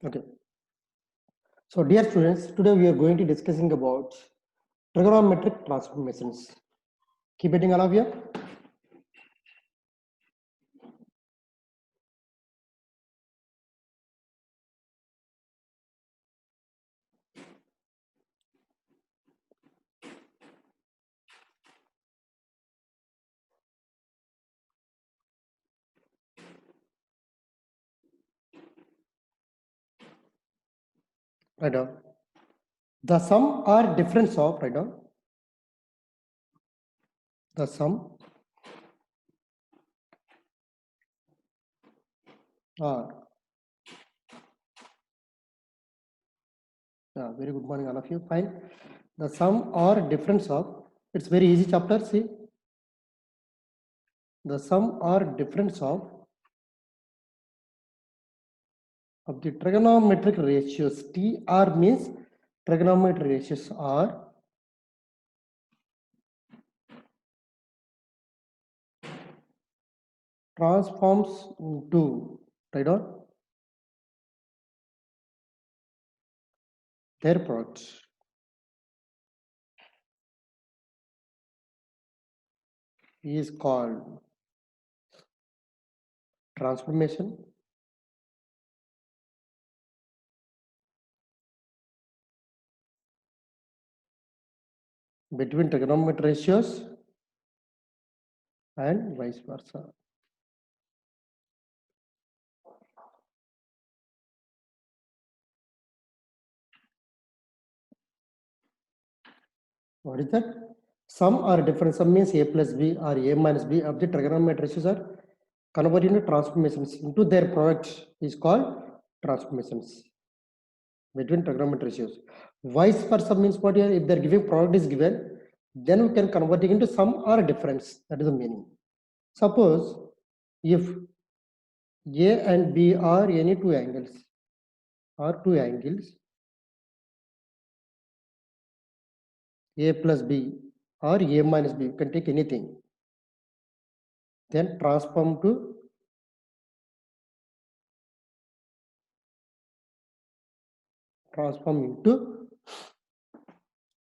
Okay. So dear students, today we are going to discussing about trigonometric transformations. Keep it all of you. Right down. The sum or difference of right down. The sum or very good morning all of you. Fine. The sum or difference of, it's very easy chapter. See, the sum or difference of the trigonometric ratios. TR means trigonometric ratios are transforms into right on their product is called transformation between trigonometric ratios and vice versa. What is that? Sum or difference. Sum means a plus b or a minus b of the trigonometric ratios are converted into transformations into their product is called transformations between trigonometric ratios. Vice versa means what here? If their giving product is given, then we can convert it into sum or difference. That is the meaning. Suppose if A and B are any two angles, A plus B or A minus B, you can take anything. Then transform into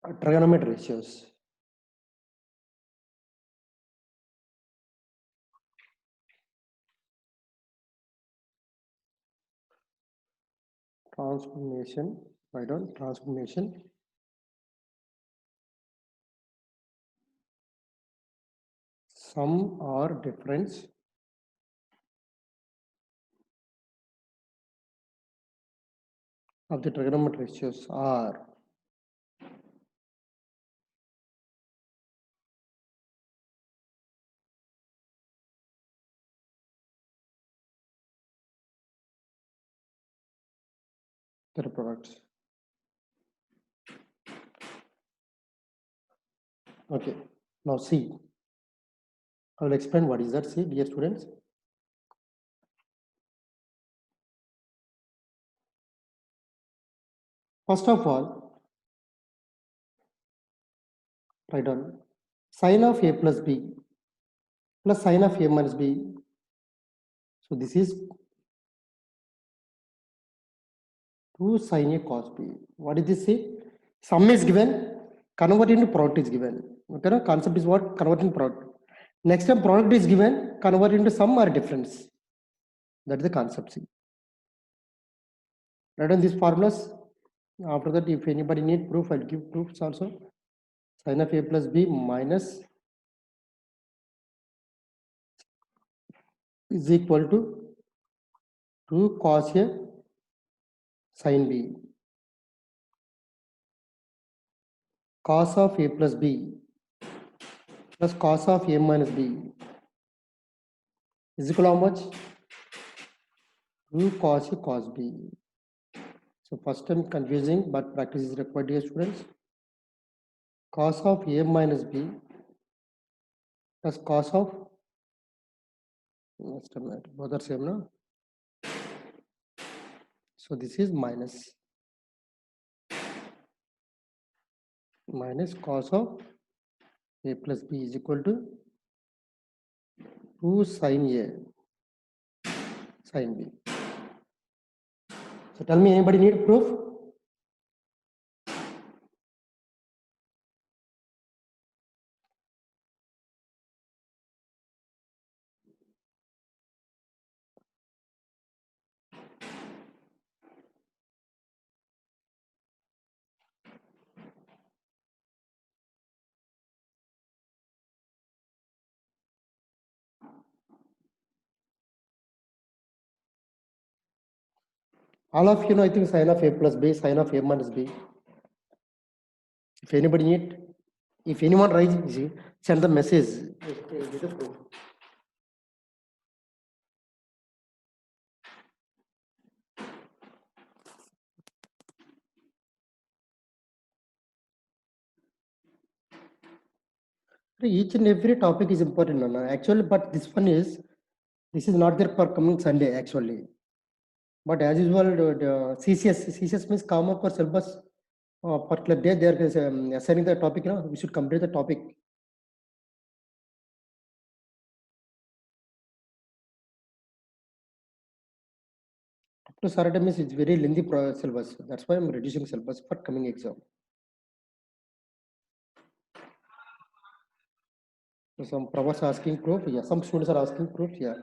trigonometric ratios. Transformation, write down transformation. Sum or difference of the trigonometric ratios are their products. Okay, now see, I will explain what is that. See, dear students. First of all, write down sine of A plus B plus sine of A minus B. So this is 2 sine A cos B. What did this say? Sum is given, convert into product is given. Okay, no? Concept is what? Convert into product. Next time product is given, convert into sum or difference. That is the concept. See. Write down these formulas. After that, if anybody need proof, I'll give proofs also. Sine of A plus B minus is equal to 2 cos A sin B. Cos of A plus B plus cos of A minus B is equal to how much? 2 cos A cos B. So first time confusing, but practice is required, dear students. Cos of A minus B plus cos of, both are same, no? So this is minus cos of A plus B is equal to 2 sin A sin B. So tell me, anybody need proof? All of you know, I think sine of a plus b, sine of a minus b. If anybody need, if anyone writes, send the message. With the proof. Each and every topic is important, Nana. Actually, but this is not there for coming Sunday actually. But as usual, the CCS means common for syllabus. Particular day they are assigning the topic. No, we should complete the topic. Up to Saturday means it's very lengthy syllabus. That's why I'm reducing syllabus for coming exam. So some professors asking proof. Yeah, some students are asking proof. Yeah.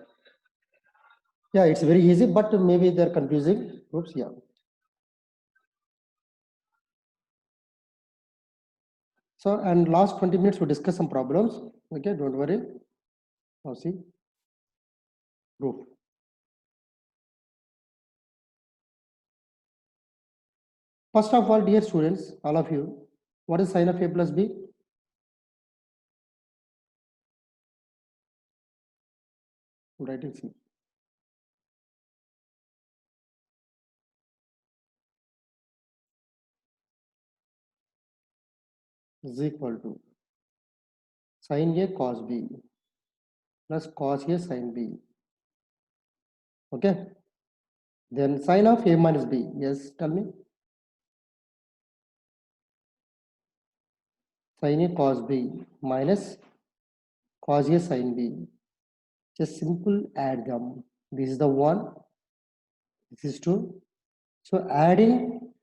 Yeah, it's very easy, but maybe they're confusing groups. Yeah. So, and last 20 minutes we discuss some problems. Okay, don't worry. Now see, proof. First of all, dear students, all of you, what is sine of a plus b? I'm writing C. Is equal to sin A cos B plus cos A sin B. Okay. Then sin of A minus B. Yes, tell me. Sin A cos B minus cos A sin B. Just simple add them. This is the one. This is two. So adding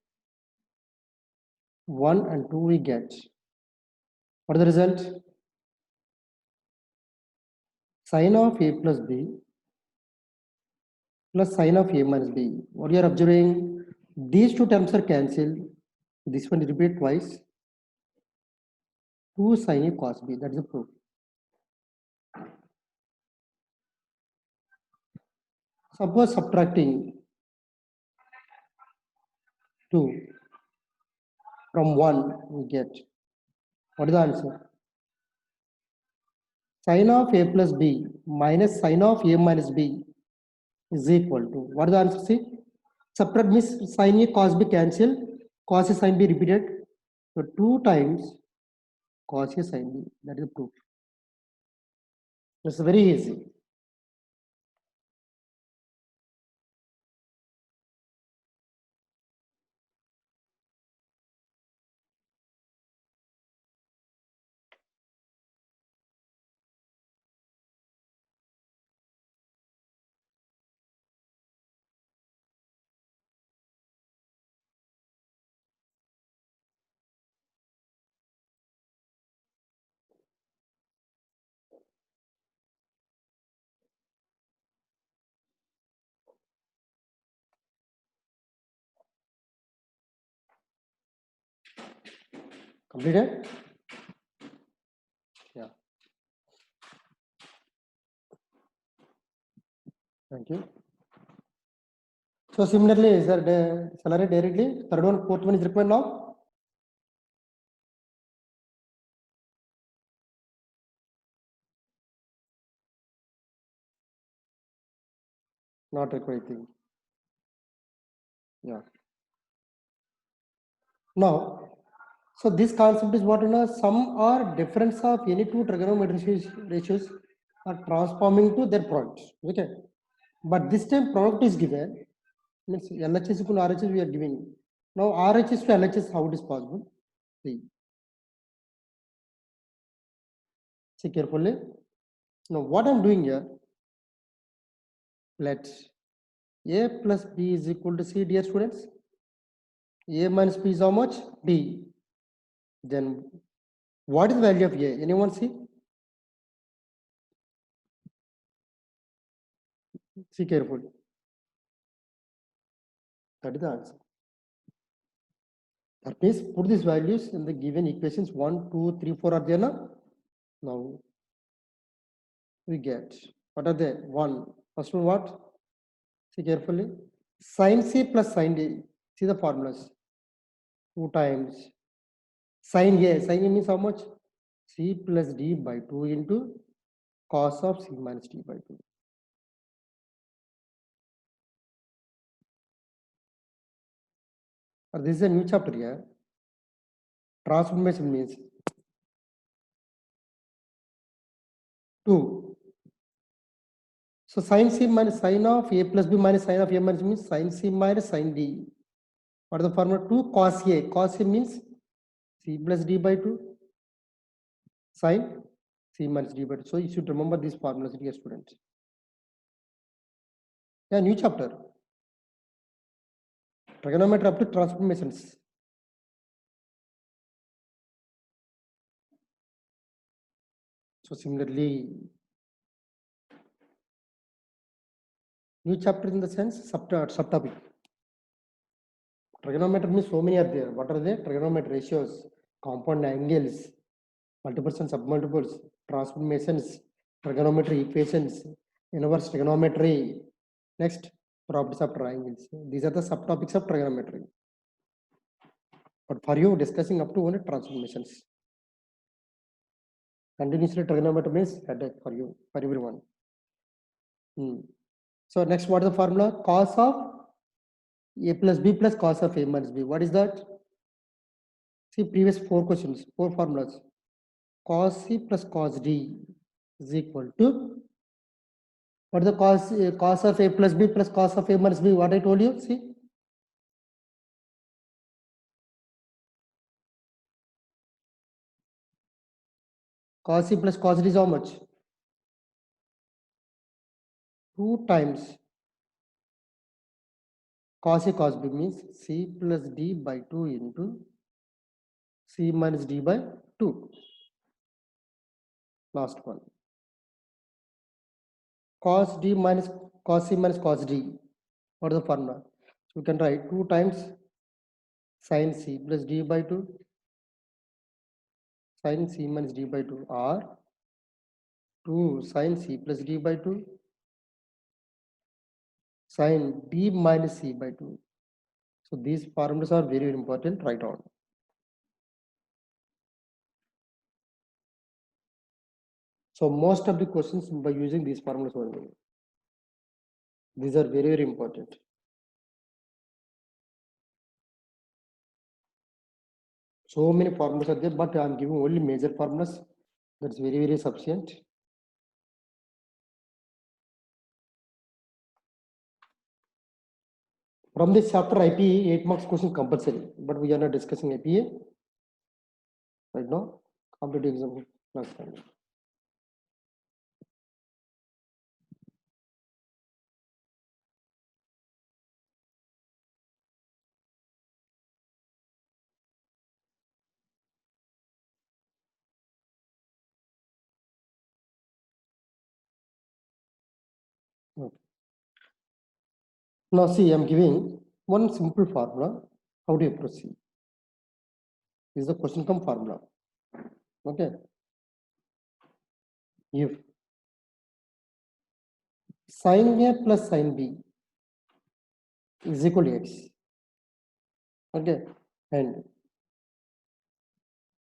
1 and 2 we get. What is the result? Sin of A plus B plus sin of A minus B. What you are observing? These two terms are cancelled. This one repeat twice. 2 sin A cos B. That is the proof. Suppose subtracting 2 from 1, we get. What is the answer? Sin of A plus B minus sin of A minus B is equal to. What is the answer? See? Subtract means sin A cos B cancel. Cos A sin B repeated. So 2 times cos A sin B. That is the proof. It's very easy. Completed? Yeah. Thank you. So similarly, is there salary directly? Third one, fourth one is required now? Not required, I think. Yeah. Now, so this concept is what, you know, sum or difference of any two trigonometric ratios are transforming to their product. Okay. But this time product is given, means LHS equal to RHS we are giving. Now RHS to LHS, how it is possible? See. See carefully. Now what I'm doing here, let A plus B is equal to C, dear students. A minus B is how much? B. Then what is the value of A? Anyone see? See carefully. That is the answer. That means put these values in the given equations 1, 2, 3, 4 are there now. Now we get what are they? 1. First one what? See carefully. Sin C plus sin D. See the formulas. 2 times sin A. Sin A means how much? C plus D by 2 into cos of C minus D by 2. This is a new chapter here. Transformation means 2. So sin C minus sin of A plus B minus sin of A minus B means sin C minus sin D. What is the formula? 2 cos A. Cos A means C plus D by 2 sin C minus D by 2. So you should remember these formulas, dear students. Yeah, new chapter. Trigonometry up to transformations. So similarly, new chapter in the sense subtopic. Trigonometry means so many are there. What are they? Trigonometry ratios, compound angles, multiples and submultiples, transformations, trigonometry equations, inverse trigonometry. Next, properties of triangles. These are the subtopics of trigonometry. But for you, discussing up to only transformations. Continuously trigonometry means headache for you, for everyone. So next, what is the formula? Cos of A plus B plus cos of A minus B. What is that? See previous 4 questions, 4 formulas. Cos C plus cos D is equal to what is the cos of A plus B plus cos of A minus B? What I told you? See, cos C plus cos D is how much? 2 times cos A cos B means C plus D by 2 into C minus D by 2. Last one. Cos D minus cos C minus cos D. What is the formula? So we can write 2 times sin C plus D by 2 sin C minus D by 2 or 2 sin C plus D by 2 sin D minus C by 2. So these formulas are very important. Write on. So most of the questions by using these formulas only. These are very, very important. So many formulas are there, but I am giving only major formulas. That's very, very sufficient. From this chapter, IPA 8 marks question compulsory, but we are not discussing IPA right now. Competitive exam class. Okay. Now see, I am giving one simple formula. How do you proceed? This is the question come formula. Okay. If sin A plus sin B is equal to X. Okay. And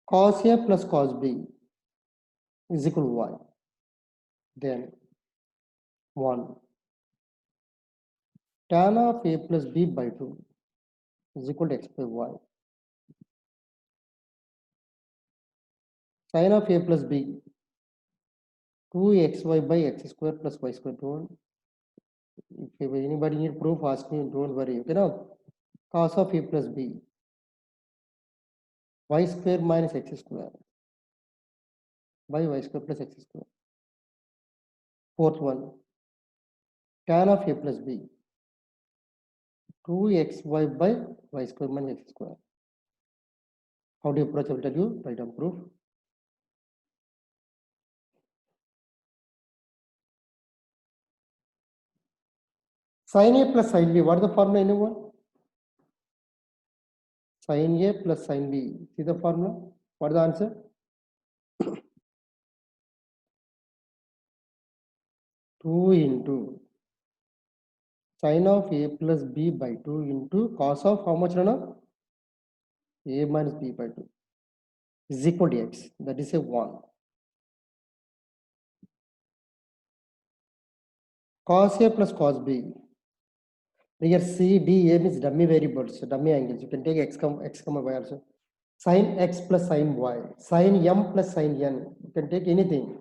cos A plus cos B is equal to Y. Then 1 tan of A plus B by 2 is equal to X by Y. Sin of A plus B 2xy by x square plus y square. Don't, if anybody need proof, ask me. Don't worry. Okay, now cos of A plus B y square minus x square by y square plus x square. Fourth one tan of A plus B 2xy by y square minus x square. How do you approach? I will tell you. Write down proof. Sin A plus sin B. What is the formula? Anyone? Sin A plus sin B. See the formula? What is the answer? Two into sin of A plus B by 2 into cos of how much? No? A minus B by 2 is equal to x. That is a 1. Cos A plus cos B. Here C, D, A means dummy variables, dummy angles. You can take x, comma y also. Sin x plus sin y. Sin m plus sin n. You can take anything.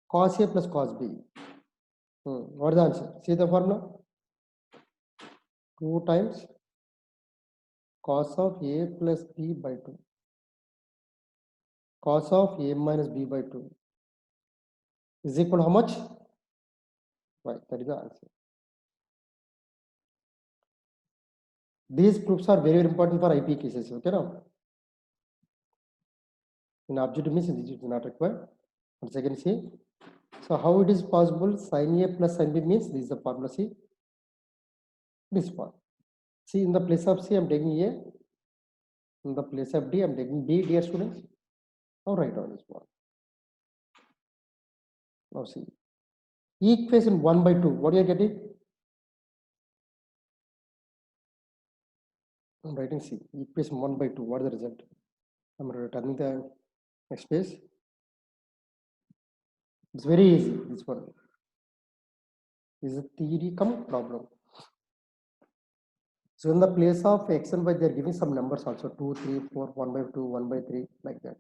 Cos A plus cos B. What is the answer? See the formula? 2 times cos of A plus B by 2. Cos of A minus B by 2 is equal to how much? Y. That is the answer. These proofs are very, very important for IP cases. Okay, now? In objective means this is not required. Once again, see. So how it is possible? Sin A plus sin B means this is the formula. See this one. See, in the place of C, I'm taking A. In the place of D, I'm taking B, dear students. Now write down this one. Now see. Equation 1 by 2. What are you getting? I'm writing C. Equation 1 by 2. What is the result? I'm returning the next page. It's very easy. This one is a theory come problem. So in the place of x and y, they are giving some numbers also 2, 3, 4, 1 by 2, 1 by 3, like that.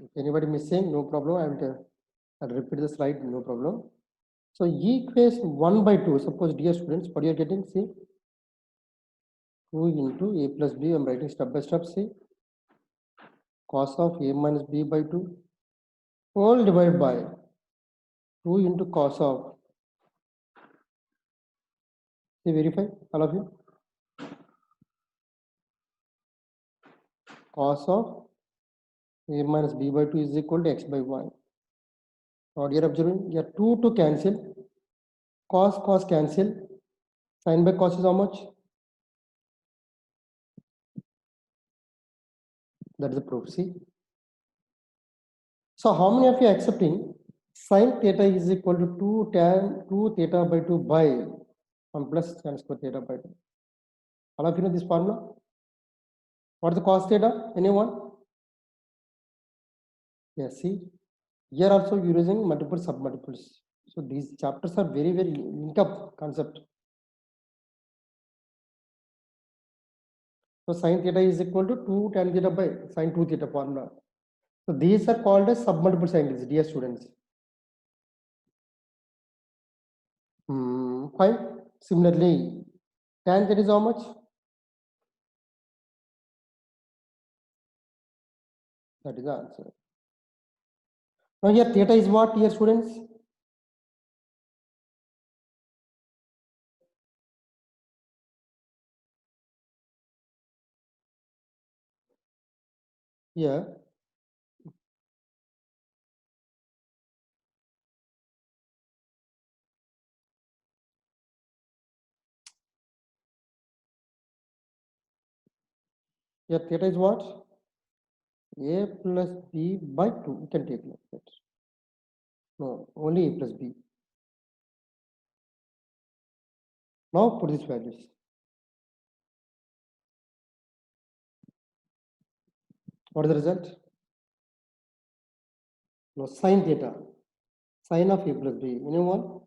If anybody missing, no problem. I'll repeat the slide, no problem. So equation 1 by 2, suppose dear students, what you're getting, see, 2 into A plus B, I'm writing step by step, see, cos of A minus B by 2, all divided by 2 into cos of, see, verify, all of you, cos of A minus B by 2 is equal to x by y. Now you're observing, you have 2 to cancel, cos cancel, sin by cos is how much? That is the proof, see. So how many of you are accepting sin theta is equal to 2 tan 2 theta by 2 by 1 plus tan square theta by 2? All of you know this formula? What is the cos theta? Anyone? Yes, see, here also you're using multiple submultiples. So these chapters are very, very linked up concept. So sin theta is equal to 2 tan theta by sin 2 theta formula. So these are called as submultiple angles, dear students. Fine. Similarly, tan theta is how much? That is the answer. Now here theta is what, dear students? Here theta is what? A plus B by 2. You can take like that. No, only A plus B. Now put these values. What is the result? No, sin theta. Sin of A plus B. Anyone?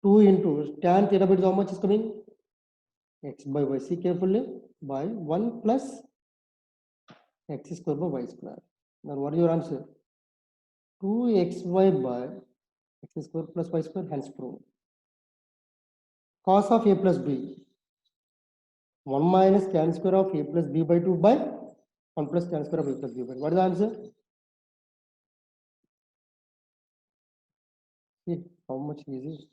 2 into tan theta by how much is coming? X by y. See carefully. By 1 plus x square by y square. Now what is your answer? 2xy by x square plus y square, hence proved. Cos of a plus b, 1 minus tan square of a plus b by 2 by 1 plus tan square of a plus b by 2. What is the answer? See how much easy.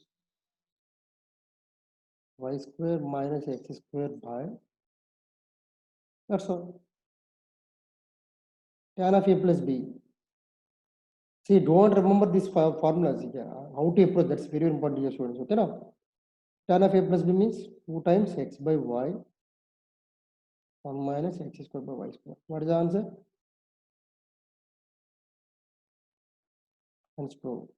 Y square minus x square by, that's all. Tan of a plus b. See, don't remember this formulas. How to approach, that's very important, dear students. Okay, now tan of a plus b means 2 times x by y, 1 minus x square by y square. What is the answer? Hence proved.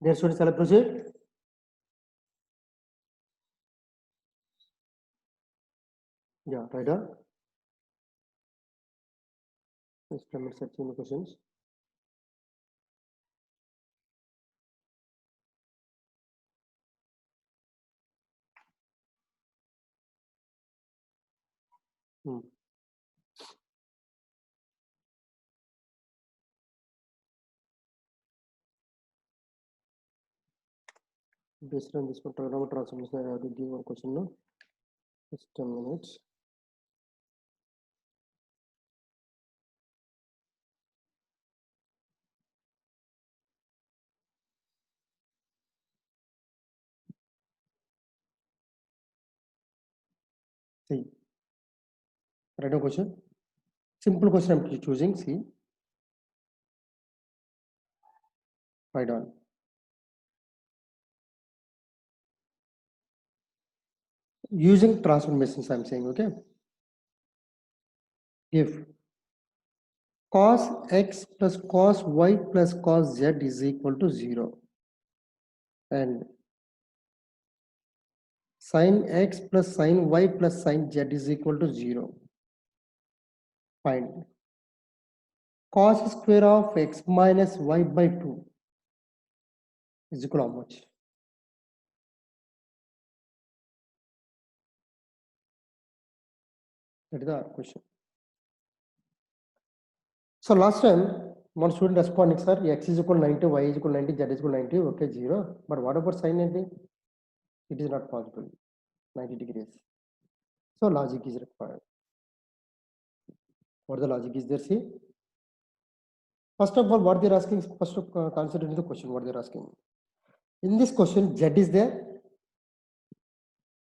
Dear students, shall I proceed? Yeah, right on. Just a minute, searching the questions. Hmm. Based on this one, trigonometry transformation, I have to give one question now. Just a minute. See, right on question. Simple question I'm choosing. See, right on. Using transformations, I'm saying, okay. If cos x plus cos y plus cos z is equal to 0 and sin x plus sin y plus sin z is equal to 0, find cos square of x minus y by 2 is equal to how much? That is the question. So last time, one student responded, sir, x is equal to 90, y is equal to 90, z is equal to 90, okay, 0. But what about sin 90? It is not possible, 90 degrees. So logic is required. What the logic is there, see? First of all, what they're asking, first of consider the question, what they're asking. In this question, z is there?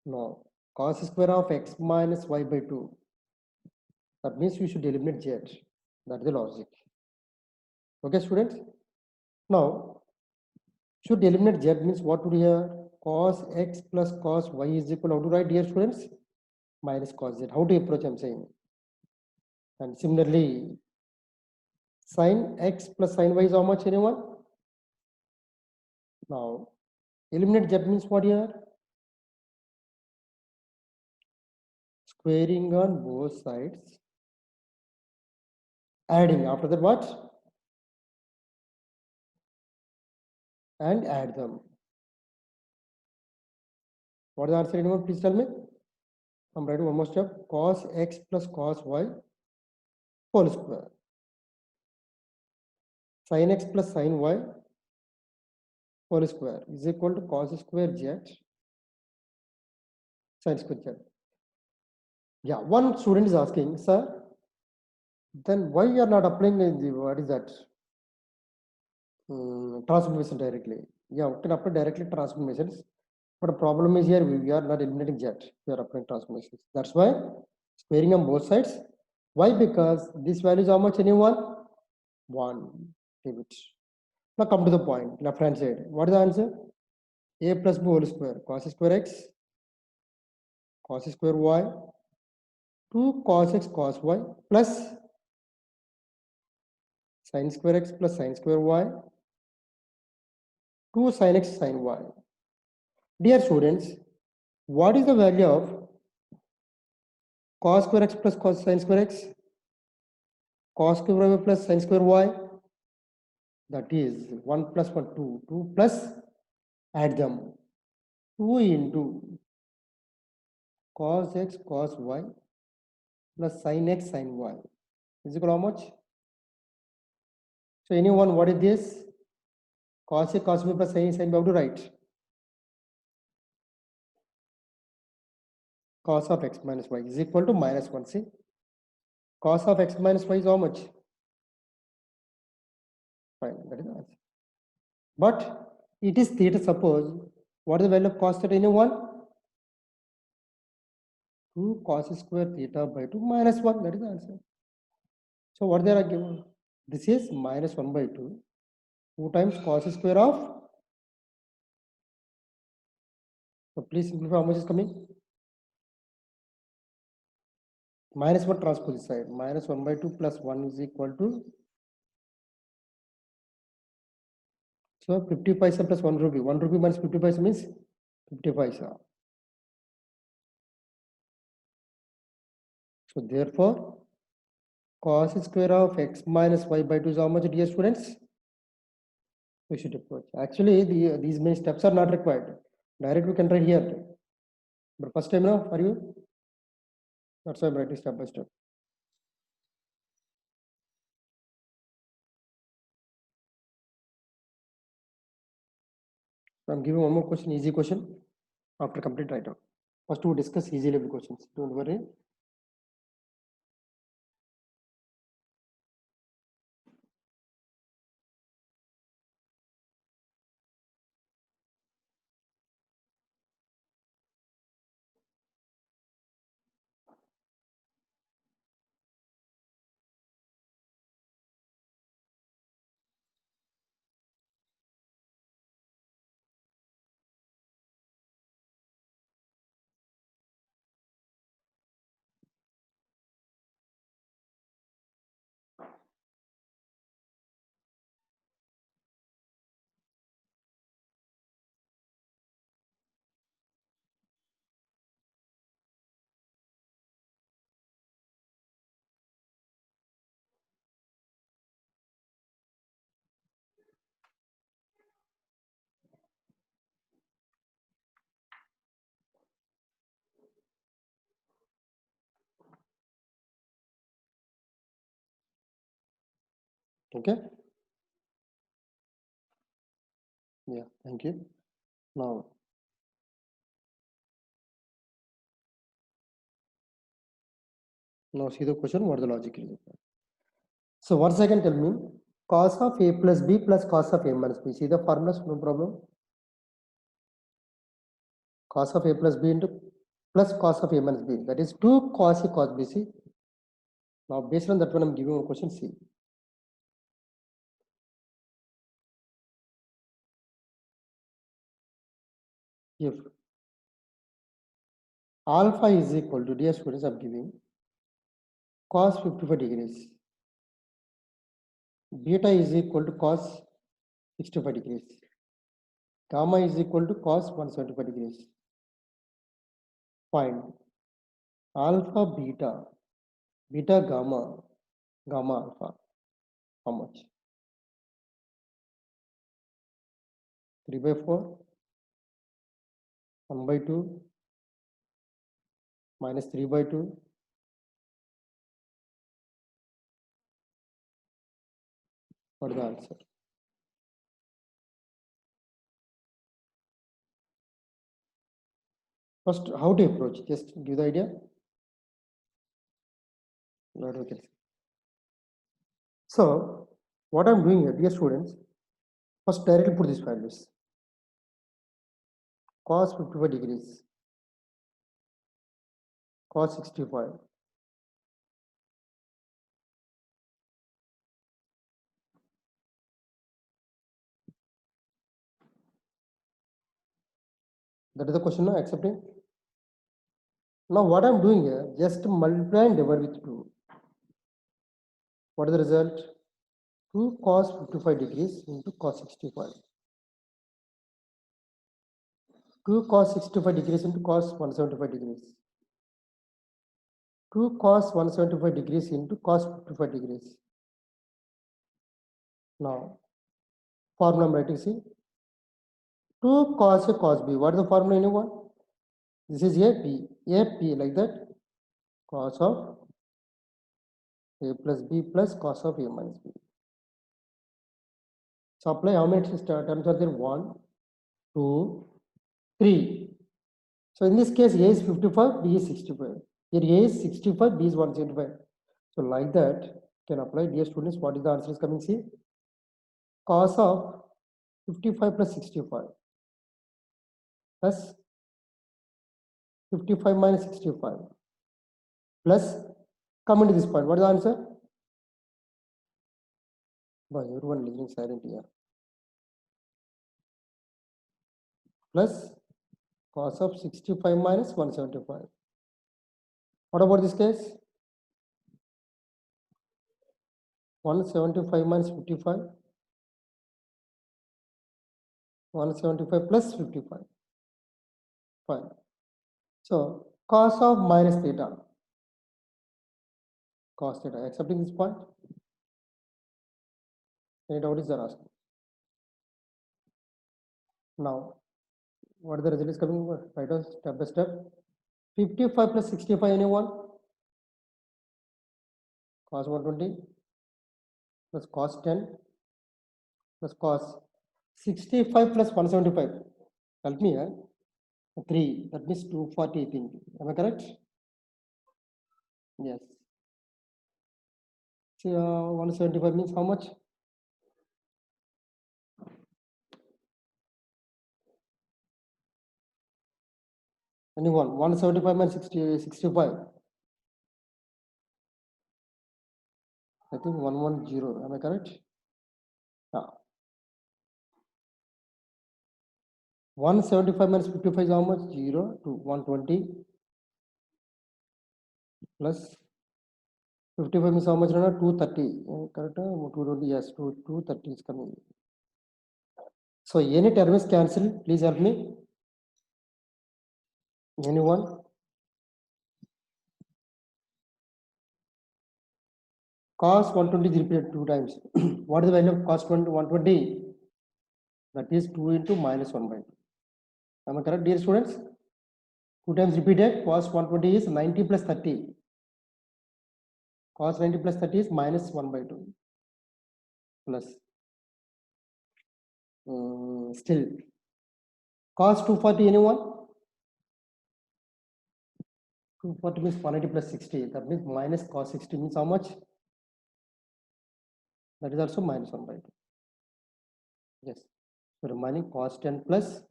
No. Cos square of x minus y by 2. That means we should eliminate z. That's the logic. Okay, students? Now, should eliminate z means what would here? Cos x plus cos y is equal to, how to write, dear students? Minus cos z. How to approach, I'm saying. And similarly, sin x plus sin y is how much, anyone? Now, eliminate z means what here? Squaring on both sides. Adding, after that what? And add them. What is the answer, anyone? Please tell me. I'm writing one more step. Cos x plus cos y. whole square. Sin x plus sin y whole square is equal to cos square z sin square z. Yeah, one student is asking, sir, then why you are not applying in the, what is that? Transformation directly. Yeah, we can apply directly transformations. But the problem is here, we are not eliminating z. We are applying transformations. That's why squaring on both sides. Why? Because this value is how much, anyone? 1. Leave it. Now come to the point, left hand side. What is the answer? A plus b whole square, cos square x, cos square y, 2 cos x cos y plus sin square x plus sin square y, 2 sin x sin y. Dear students, what is the value of cos square x plus cos sin square x, cos square y plus sin square y? That is 1 plus 1, 2, 2 plus, add them, 2 into cos x cos y plus sin x sin y is equal to how much? So anyone, what is this? Cos a cos b plus sin sin b, how to write? Cos of x minus y is equal to minus 1. See, cos of x minus y is how much? Fine, that is the answer. But it is theta. Suppose, what is the value of cos theta? Anyone? 2 cos square theta by 2 minus 1. That is the answer. So what they are given? This is minus 1 by 2. 2 times cos square of. So please simplify, how much is coming? Minus 1 transpose this side. Minus 1 by 2 plus 1 is equal to. So 50 paisa plus 1 rupee. 1 rupee minus 50 paisa means 50 paisa. So therefore, cos square of x minus y by 2 is how much, dear students? We should approach. Actually, these many steps are not required. Direct we can try here. But first time now, are you? That's why I'm writing step by step. So I'm giving one more question, easy question, after complete write down. First we discuss easy level questions. Don't worry. Okay. Yeah, thank you. Now see the question, what the logic is. So once again tell me, cos of a plus b plus cos of a minus b. See the formulas, no problem. Cos of a plus b into plus cos of a minus b. That is 2 cos a cos b. See. Now based on that one, I'm giving a question C. If alpha is equal to, dear students, I'm giving cos 55 degrees. Beta is equal to cos 65 degrees. Gamma is equal to cos 175 degrees. Find alpha, beta, beta, gamma, gamma, alpha. How much? 3 by 4, 1 by 2, minus 3 by 2, What is the answer? First, how to approach? Just give the idea. Okay. So, what I'm doing here, dear students, first directly put these values. Cos 55 degrees, cos 65, that is the question now, accepting. Now what I'm doing here, just multiply and divide with 2. What is the result? 2 cos 55 degrees into cos 65. 2 cos 65 degrees into cos 175 degrees. 2 cos 175 degrees into cos 55 degrees. Now, formula I'm writing, see. 2 cos A cos B. What is the formula, anyone? This is AP. AP like that. Cos of A plus B plus cos of A minus B. So apply how many terms are there? 1, 2, 3. So in this case, A is 55, B is 65. Here A is 65, B is 175. So like that, can apply. Dear students, what is the answer is coming? See, cos of 55 plus 65 plus 55 minus 65 plus, come into this point. What is the answer? Boy, everyone listening silent here. Plus cos of 65 minus 175. What about this case? 175 minus 55. 175 plus 55. Fine. So cos of minus theta. Cos theta. Accepting this point? Any doubt is there asking? Now, what the result is coming? Write down step by step. 55 plus 65, anyone? Cos 120 plus cos 10 plus cos 65 plus 175. Help me, 3. That means 240, I think. Am I correct? Yes. So, 175 means how much? Anyone? 175 minus 65. I think 110. Am I correct? Yeah. 175 minus 55 is how much? 0 to 120 plus 55 means how much? 230. Correct? 220, yes, 230 is coming. So any term is cancelled. Please help me. Anyone? Cos 120 is repeated 2 times. What is the value of cos 120? That is 2 into minus 1 by 2. Am I correct, dear students? 2 times repeated. Cos 120 is 90 plus 30. Cos 90 plus 30 is minus 1 by 2. Plus. Still. Cos 240, anyone? 240 means 180 plus 60. That means minus cos 60 means how much? That is also minus 1 by 2. Yes. So remaining cos 10 plus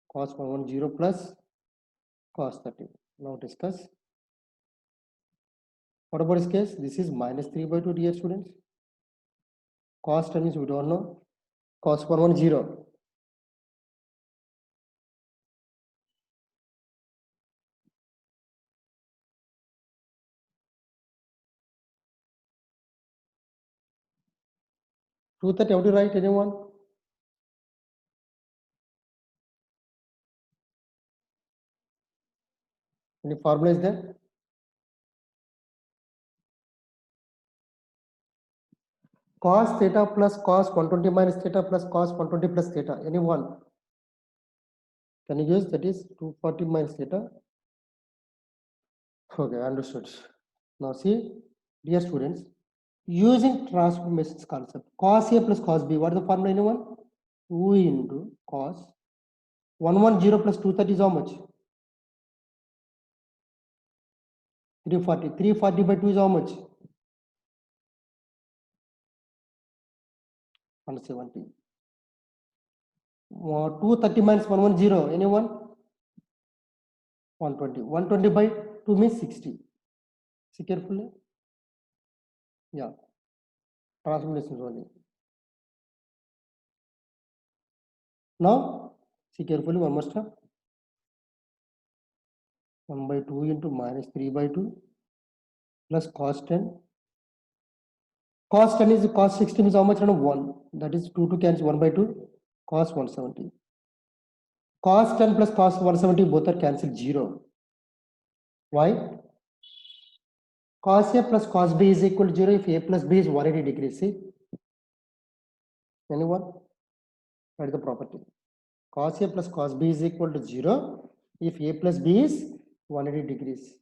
cos 110 plus cos 30. Now discuss. What about this case? This is minus 3 by 2, dear students. Cos 10 means we don't know. Cos 110. 230, how to write, anyone? Any formula is there? Cos theta plus cos 120 minus theta plus cos 120 plus theta. Anyone? Can you use? That is 240 minus theta. Okay, understood. Now see, dear students, Using transformations concept, cos A plus cos B, what is the formula, anyone? 2 into cos 110 plus 230 is how much? 340. 340 by 2 is how much? 170. 230 minus 110, anyone? 120. 120 by 2 means 60. See carefully. Yeah. Transformations only. Now, see carefully one more step. 1 by 2 into minus 3 by 2 plus cos 10. Cos 10 is cos 16 is how much? 1. That is 2 to cancel 1 by 2. Cos 170. Cos 10 plus cos 170 both are cancelled 0. Why? Cos A plus cos B is equal to 0 if A plus B is 180 degrees. See? Anyone? That is the property. Cos A plus cos B is equal to 0 if A plus B is 180 degrees.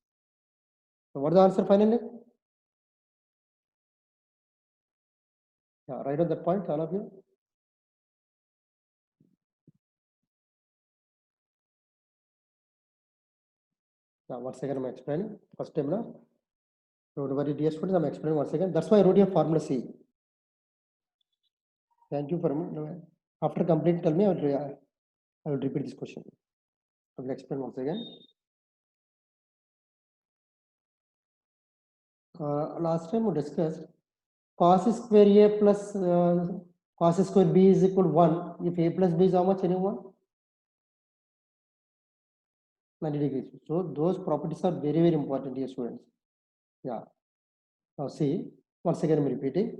So what is the answer finally? Yeah, right on that point, all of you. Yeah, once again I'm explaining. First time now. Don't worry, dear students, I'm explaining once again. That's why I wrote your formula C. Thank you for me. After complete, tell me, I will repeat this question. I will explain once again. Last time we discussed cos square A plus cos square B is equal to 1. If A plus B is how much, anyone? 90 degrees. So those properties are very, very important, dear students. Yeah. Now see, once again I'm repeating.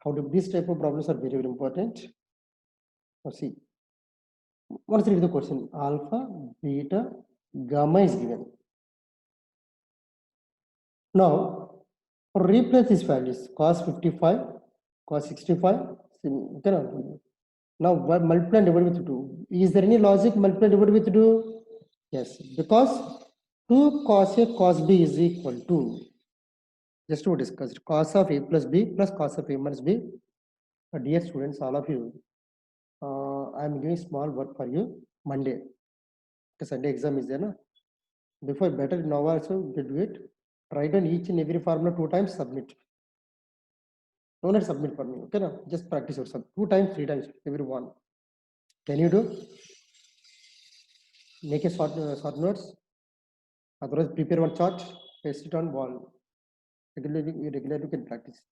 How to these type of problems are very, very important. Now see, once read the question. Alpha, beta, gamma is given. Now, replace these values, cos 55, cos 65. Now, multiply and divide with 2. Is there any logic multiply and divide with 2? Yes, because 2 cos A cos B is equal to, just to discuss, cos of A plus B plus cos of A minus B. Dear students, all of you, I am giving small work for you Monday. The Sunday exam is there, no? Before better now also do it. Write on each and every formula 2 times, submit. No need submit for me. Okay, now just practice yourself 2 times, 3 times, every one. Can you do? Make a short notes. Otherwise, prepare one chart, paste it on wall. Regularly you can practice it.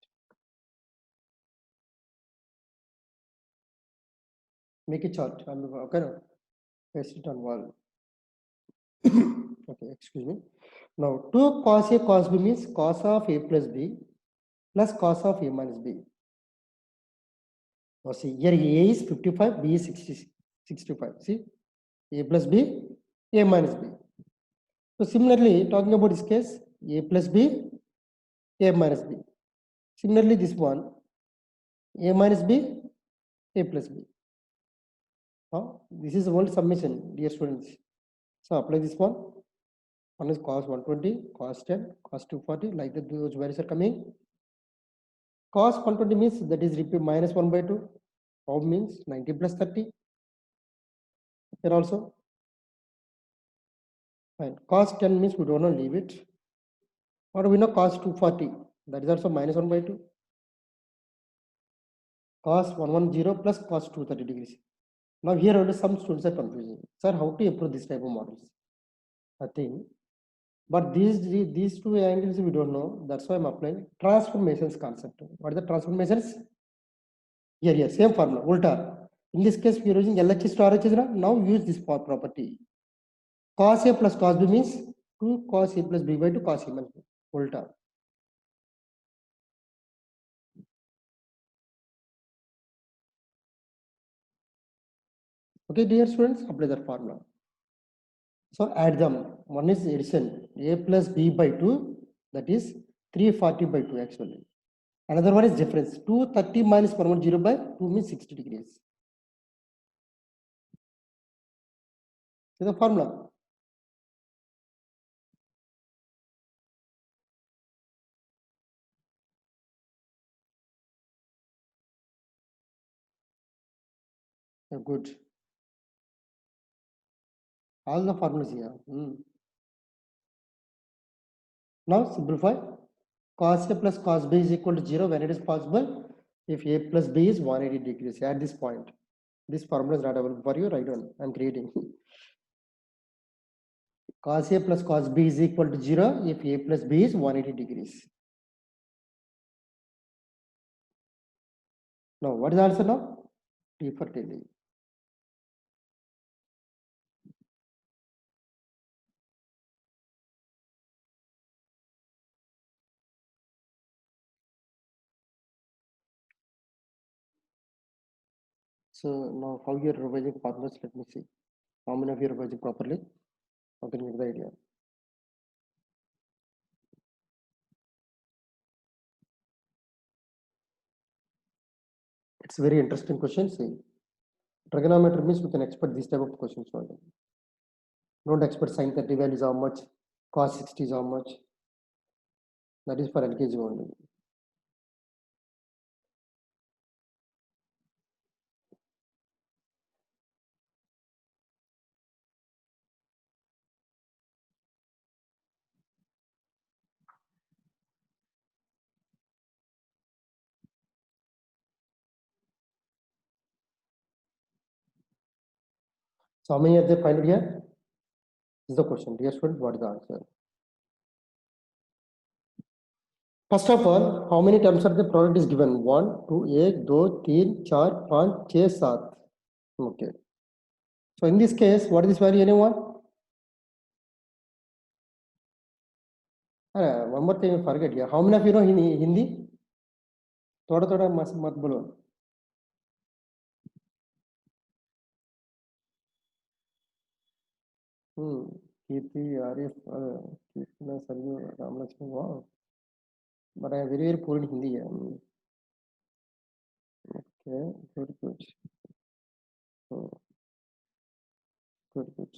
Make a chart. Okay, now paste it on wall. Okay, excuse me. Now, 2 cos A cos B means cos of A plus B plus cos of A minus B. Now, see, here A is 55, B is 65. See, A plus B, A minus B. So, similarly, talking about this case, A plus B, A minus B. Similarly, this one, A minus B, A plus B. This is the whole summation, dear students. So, apply this one. One is cos 120, cos 10, cos 240, like that, those values are coming. Cos 120 means that is repeat minus 1 by 2. How means 90 plus 30. Here also. Fine. Cos 10 means we don't know, leave it. Or we know cos 240. That is also minus 1 by 2. Cos 110 plus cos 230 degrees. Now here only some students are confusing. Sir, how to improve this type of models? I think. But these two angles we don't know. That's why I'm applying transformations concept. What are the transformations? Here, same formula, ulta. In this case, we are using LHS to RHS. Now use this property. Cos A plus cos B means 2 cos A plus B by 2 cos A minus B. Ulta. Okay, dear students, apply that formula. So add them. One is addition, A plus B by 2, that is 340 by 2 actually. Another one is difference, 230 minus 110 by 2 means 60 degrees. So the formula. Good. All the formulas here. Now simplify. Cos A plus cos B is equal to 0 when it is possible. If A plus B is 180 degrees at this point. This formula is not available for you. Write down. I'm creating. Cos A plus cos B is equal to 0 if A plus B is 180 degrees. Now, what is the answer now? T for Tilly. So now how you are revising formulas? Let me see. How many of you are revising properly? How can you get the idea? It's a very interesting question. See, trigonometry means we can expect this type of questions only. Don't expect sin 30 values how much, cos 60 is how much. That is for LKG only. So how many are they find here? This is the question. Dear student, what is the answer? First of all, how many terms of the product is given? 1, 2, 1, 2, 3, 4, 5, 6, 7. Okay. So in this case, what is this value? Anyone? One more thing I forget here. How many of you know Hindi? थोड़ा थोड़ा मत बोलो. Kirti, Arif, Kirtina, Sarju, Ramlakshmi, wow. But I am very, very poor in Hindi. Okay, good, good. Good, good.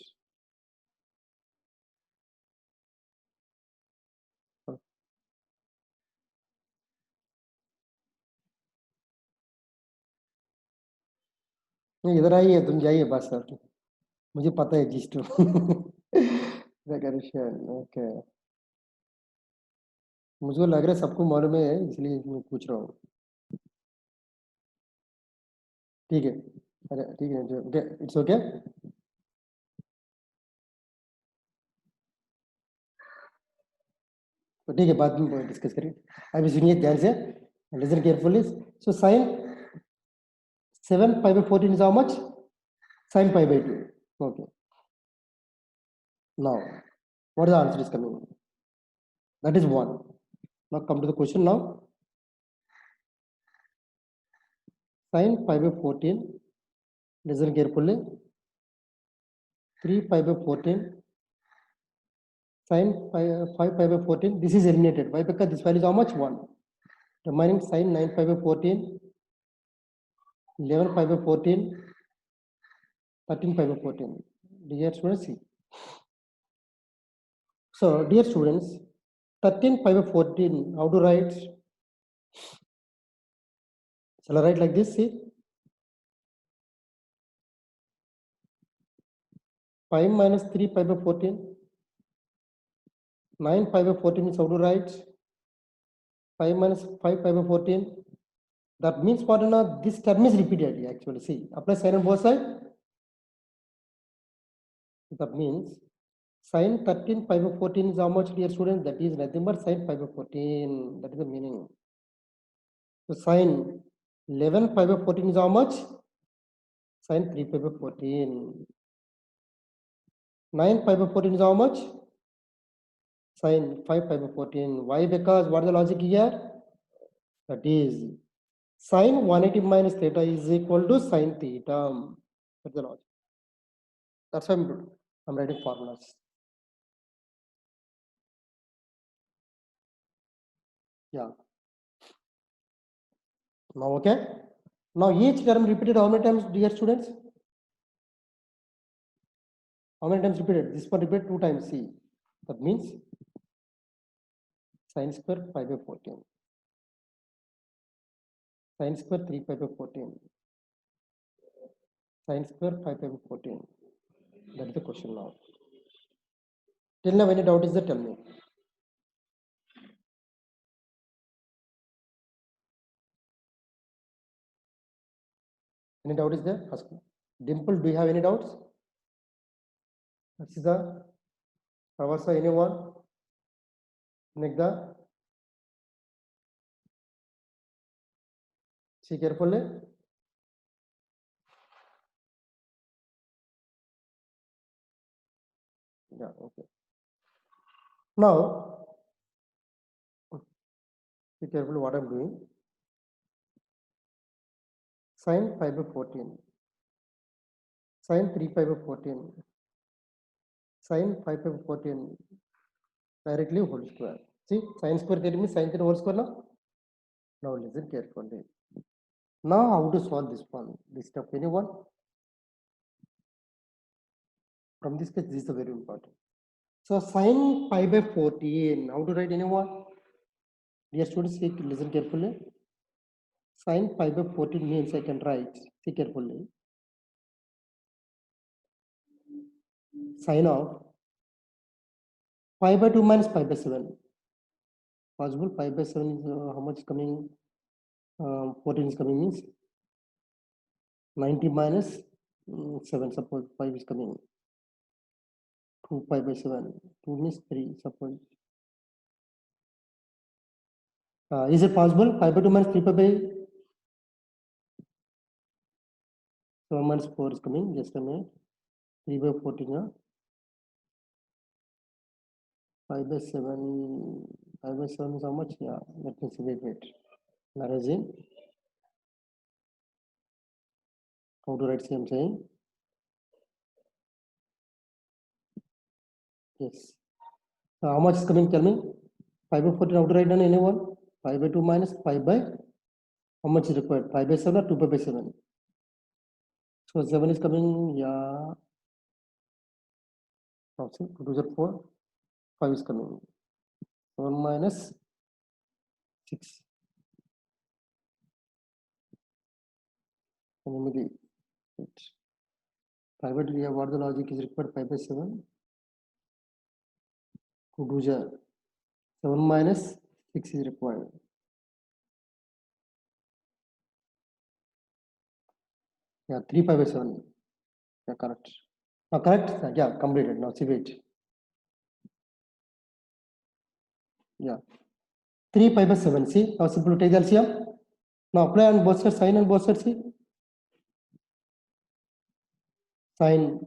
नहीं इधर आइए तुम जाइए बस सर मुझे पता है जिस टू ओके मुझको लग रहा है सबको मालूम है इसलिए मैं पूछ रहा हूँ ठीक है अरे ठीक है ओके इट्स ओके तो ठीक है बाद में डिस्कस करें अभी सुनिए ध्यान से listen carefully so sine 7 pi by 14 is how much sin pi by 2 okay now what is the answer is coming that is 1 now come to the question now sin pi by 14 listen carefully 3 pi by 14 sin pi, 5 pi by 14 this is eliminated why because this value is how much 1 remaining sin 9 pi by 14 11 pi by 14 13 pi by 14 dear students see so dear students 13 pi by 14 how to write shall I write like this see 5 minus 3 pi by 14 9 pi by 14 is how to write 5 minus 5 pi by 14 that means what now this term is repeated actually see apply sign on both sides that means sin 13 pi by 14 is how much dear students that is nothing but sin pi by 14 that is the meaning so sin 11 pi by 14 is how much sin 3 pi by 14 9 pi by 14 is how much sin 5 pi by 14 why because what is the logic here that is sin 180 minus theta is equal to sin theta that's the logic that's why I'm writing formulas yeah now okay now each term repeated how many times dear students how many times repeated this one repeated 2 times see that means sin square 5 by 14 sin square 3 pi by 14 Sine square 5 pi by 14. That is the question now. Till now, any doubt is there? Tell me. Any doubt is there? Ask me. Dimple, do you have any doubts? Ashiza, Pravasa, anyone? Nigda? See carefully. Yeah, okay. Now, be careful what I'm doing. Sine 5 by 14. Sine 3 pi by 14. Sine 5 pi by 14. Directly whole square. See, sine square theory means sine theta whole square now. Now listen carefully. Now how to solve this one? This step anyone? From this case, this is very important. So sine pi by 14. How to write anyone? Dear students, listen carefully. Sine pi by 14 means I can write. See carefully. Sine of pi by 2 minus pi by 7. Possible pi by 7 is how much coming? 14 is coming means 90 minus 7. Suppose 5 is coming. 2 pi by 7. 2 means 3. Suppose. Is it possible? Pi by 2 minus 3 pi by 7 minus 4 is coming. Just a minute. 3 by 14. 5 by 7. 5 by 7 is how much? Yeah, let me see. Wait. Narrowing. How to write same saying? Yes. How much is coming? Tell me. 5 by 14. How to write down anyone? 5 by 2 minus 5 by how much is required? 5 by 7 or 2 pi by 7? So 7 is coming. Yeah. 2 to the 4. 5 is coming. 7 minus 6. Anymity. Privately, what the logic is required? 5 by 7. To do 7 minus 6 is required. Yeah, 3 pi by 7. Yeah, correct. Now, correct? Yeah, completed. Now, see, wait. Yeah. 3 pi by 7. See, now simple take the LCM. Now, apply on both sides, sine on both sides. See, sine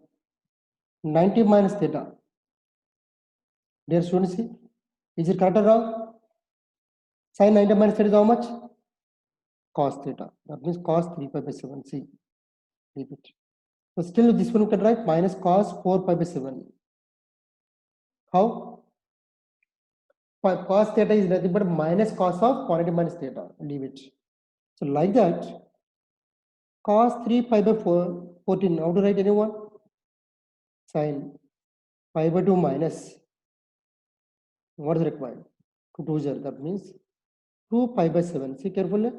90 minus theta. Dear students, see, is it correct or wrong? Sine 90 minus theta is how much? Cos theta. That means cos 3 pi by 7. See, repeat. So, still this one you can write minus cos 4 pi by 7. How? Cos theta is nothing but minus cos of quantity minus theta. Leave it. So like that, cos 3 pi by 14. How to write anyone? Sine pi by 2 minus. What is required? 2 0. That means 2 pi by 7. See carefully.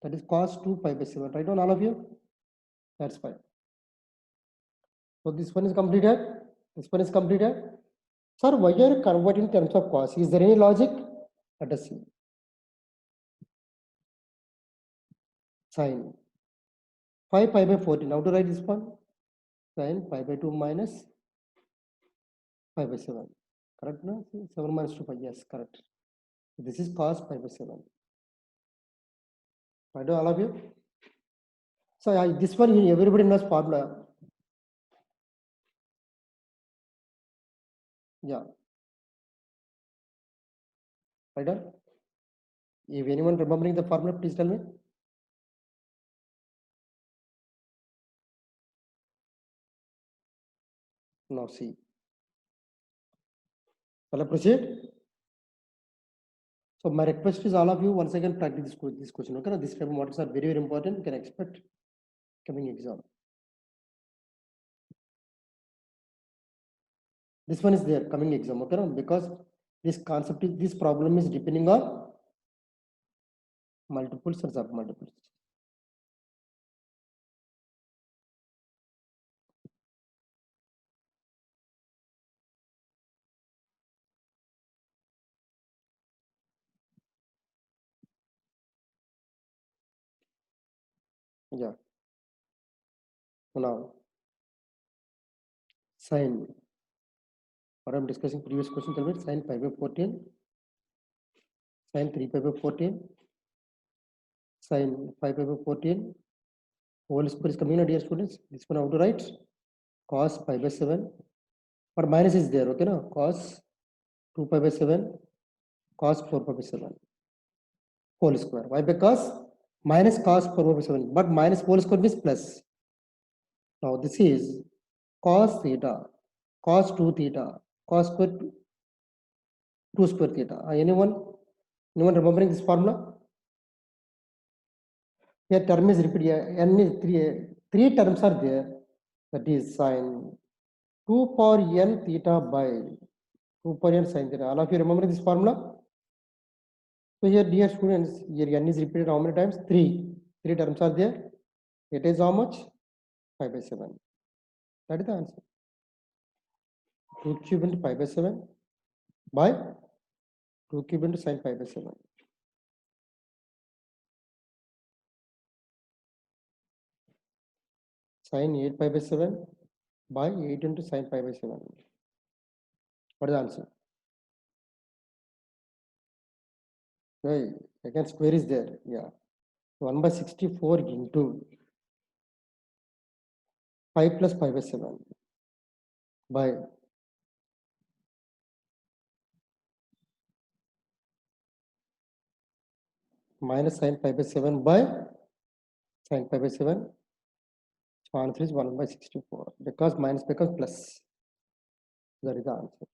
That is cos 2 pi by 7. Write down all of you. That's fine. So this one is completed. This one is completed. Sir, why are you converting in terms of cos? Is there any logic? Let us see. Sine 5 pi by 14. How to write this one? Sine pi by 2 minus 5 by 7. Correct? No? 7 minus 2 pi. Yes, correct. This is cos pi by 7. I do all of you. So this one everybody knows formula. Yeah. Right on. If anyone remembering the formula, please tell me. Now see. Shall I proceed? So my request is all of you once again practice this question. Okay, this type of models are very, very important. You can expect coming exam. This one is there coming exam. Okay, because this concept is this problem is depending on multiples or sub multiples. Yeah. Now, sine. What I'm discussing previous question, tell me sine pi by 14, sine 3 pi by 14, sine 5 pi by 14, whole square is coming, dear students. This one how to write? Cos pi by 7, but minus is there, okay? No, cos 2 pi by 7, cos 4 pi by 7, whole square. Why? Because minus cos 4 pi by 7, but minus whole square means plus. Now this is cos theta, cos 2 theta, cos square 2 square theta. Anyone remembering this formula? Here term is repeated. Here n is three terms are there. That is sine 2 power n theta by 2 power n sine theta. All of you remember this formula? So here, dear students, here n is repeated how many times? 3. 3 terms are there. It is how much? 5 by 7. That is the answer. 2 cube into 5 by 7 by 2 cube into sine 5 by 7. Sine 8 pi by 7 by 8 into sine 5 by 7. What is the answer? Right. Again, square is there. Yeah. 1 by 64 into 5 plus 5 by 7 by minus sine 5 by 7 by sine 5 by 7. So answer is 1 by 64 because minus becomes plus. That is the answer.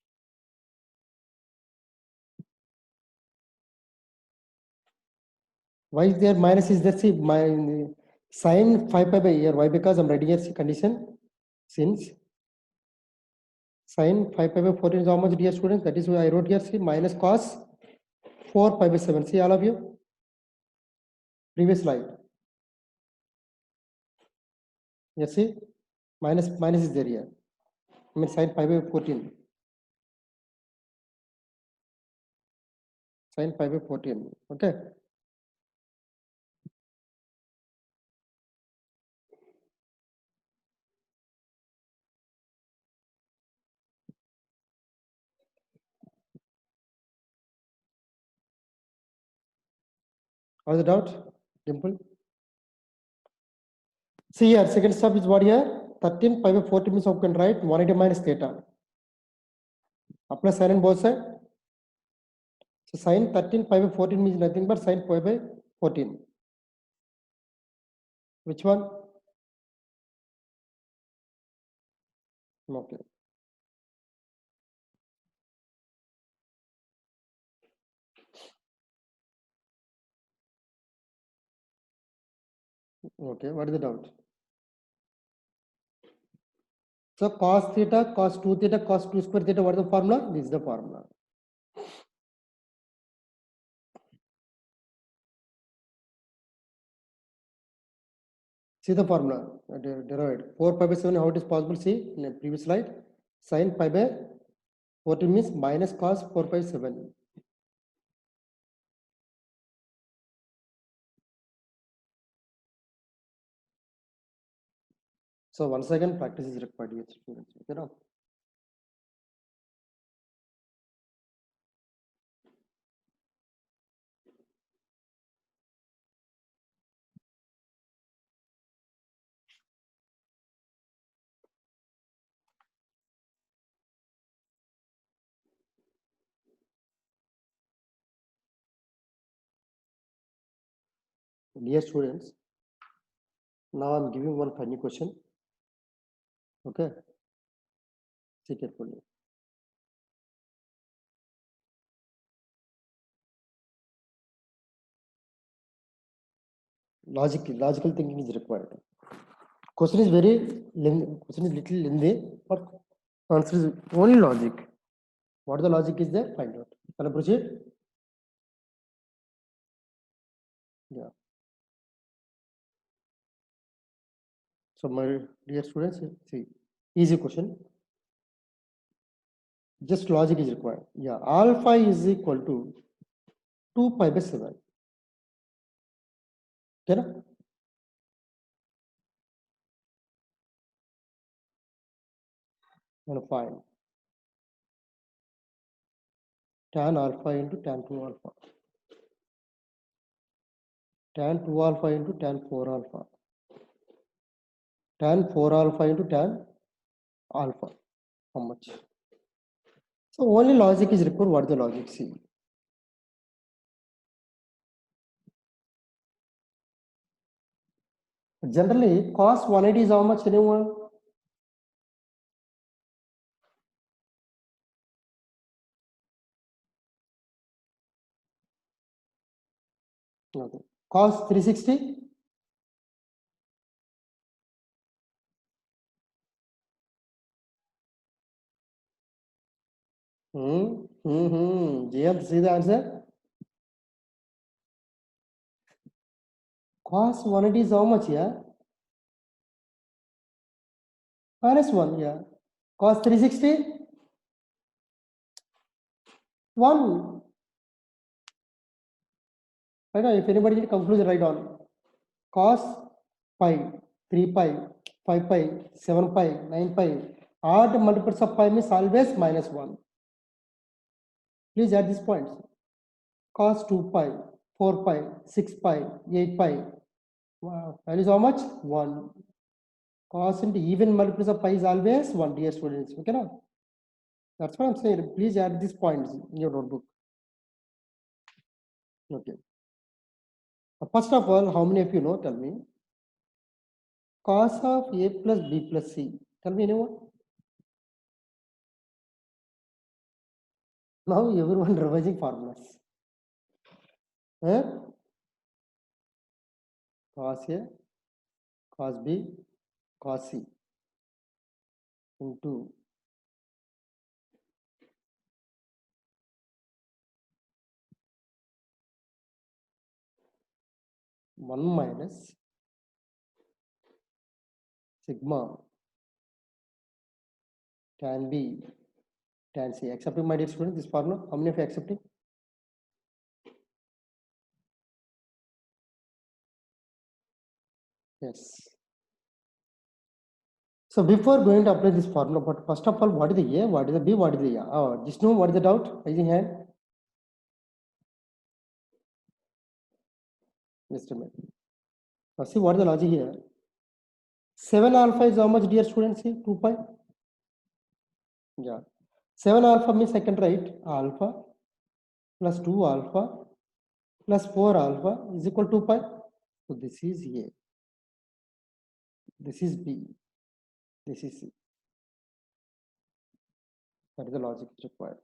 Why is there minus is there? See, my sine 5 pi by here. Why? Because I'm writing here condition since sine 5 pi by 14 is how much, dear students? That is why I wrote here, see, minus cos 4 pi by 7. See, all of you? Previous slide. Yes, see? Minus is there here. I mean sine 5 by 14. Sine 5 by 14. Okay. What's the doubt? Dimple? See here, second step is what here? 13 pi by 14 means you can write 180 minus theta. Apply sine on both sides. So sine 13 pi by 14 means nothing but sine pi by 14. Which one? Okay. Okay, what is the doubt? So cos theta, cos 2 theta, cos 2 square theta, what is the formula? This is the formula. See the formula derived. 4 pi by 7, how it is possible? See in the previous slide. Sine pi by 14 means minus cos 4 pi 7. So once again, practice is required with students. Okay, now. Dear students, now I'm giving one funny question. Okay, see carefully. Logical thinking is required. Question is very question is little lengthy, but answer is only logic. What the logic is there? Find out. Can I proceed? Yeah. So my dear students, see, easy question. Just logic is required. Yeah, alpha is equal to 2 pi by 7. Okay? and find tan alpha into tan 2 alpha, tan 2 alpha into tan 4 alpha, tan 4 alpha into tan alpha. How much? So only logic is required. What is the logic? See. Generally, cos 180 is how much? Anyone? Okay. Cos 360? Jayant, see the answer? Cos 180 is how much? Yeah. Minus 1. Yeah. Cos 360? 1. Right now, if anybody need conclusion, write on. Cos pi, 3 pi, 5 pi, 7 pi, 9 pi. Odd multiples of pi means always minus 1. Please add these points. Cos 2 pi, 4 pi, 6 pi, 8 pi. Wow. That is how much? 1. Cos into even multiples of pi is always 1, dear students. Okay, now? That's what I'm saying. Please add these points in your notebook. Okay. First of all, how many of you know? Tell me. Cos of a plus b plus c. Tell me anyone. Now everyone revising formulas. Eh? Cos a, cos b, cos c into 1 minus sigma tan b tan c. Accepting, my dear students, this formula? How many of you accepting? Yes. So before going to apply this formula, but first of all, what is the A, what is the B, what is the A? Oh, just know what is the doubt? Raising hand. Just a minute. Now see what is the logic here. 7 alpha is how much, dear students? See 2 pi. Yeah. 7 alpha means I can write alpha plus 2 alpha plus 4 alpha is equal to 2 pi. So this is A. This is B. This is C. That is the logic required.